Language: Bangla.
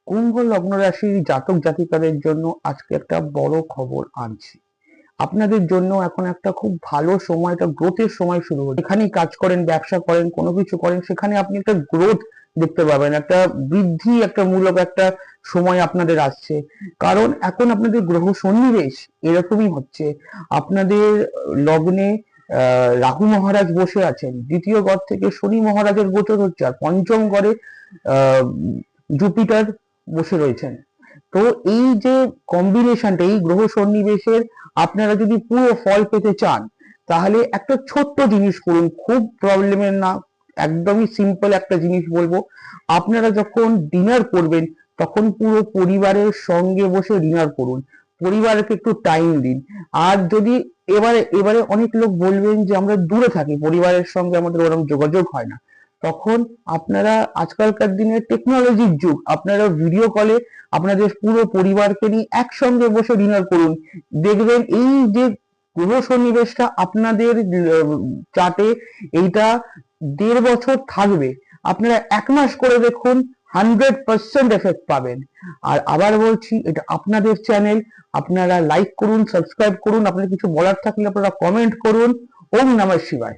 কুম্ভ লগ্ন রাশির জাতক জাতিকাদের জন্য আজকে একটা বড় খবর আনছি। আপনাদের জন্য এখন একটা খুব ভালো সময়, একটা গ্রোথের সময় শুরু হচ্ছে। এখানেই কাজ করেন, ব্যবসা করেন, কোনো কিছু করেন, সেখানে আপনি একটা গ্রোথ দেখতে পাবেন, একটা বৃদ্ধি, একটা মূলক একটা সময় আপনাদের আসছে। কারণ এখন আপনাদের গ্রহ সন্নিবেশ এরকমই হচ্ছে। আপনাদের লগ্নে রাহু মহারাজ বসে আছেন, দ্বিতীয় ঘর থেকে শনি মহারাজের গোচর হচ্ছে, আর পঞ্চম ঘরে আহ জুপিটার বসে রয়েছেন। তো এই যে কম্বিনেশনটা, এই গ্রহ সন্নিবেশের আপনারা যদি পুরো ফল পেতে চান, তাহলে একটা ছোট্ট জিনিস করুন, খুব প্রবলেমের না, একদমই সিম্পল একটা জিনিস বলবো। আপনারা যখন ডিনার করবেন, তখন পুরো পরিবারের সঙ্গে বসে ডিনার করুন, পরিবারকে একটু টাইম দিন। আর যদি এবারে এবারে অনেক লোক বলবেন যে আমরা দূরে থাকি, পরিবারের সঙ্গে আমাদের ওরকম যোগাযোগ হয় না, তখন আপনারা, আজকালকার দিনে টেকনোলজির যুগ, আপনারা ভিডিও কলে আপনাদের পুরো পরিবারকে নিয়ে একসঙ্গে বসে ডিনার করুন। দেখবেন এই যে গ্রহ সন্নিবেশটা আপনাদের চার্টে, এইটা 1.5 বছর থাকবে। আপনারা 1 মাস করে দেখুন, 100% এফেক্ট পাবেন। আর আবার বলছি, এটা আপনাদের চ্যানেল, আপনারা লাইক করুন, সাবস্ক্রাইব করুন, আপনাদের কিছু বলার থাকলে আপনারা কমেন্ট করুন। ওম নমঃ শিবায়।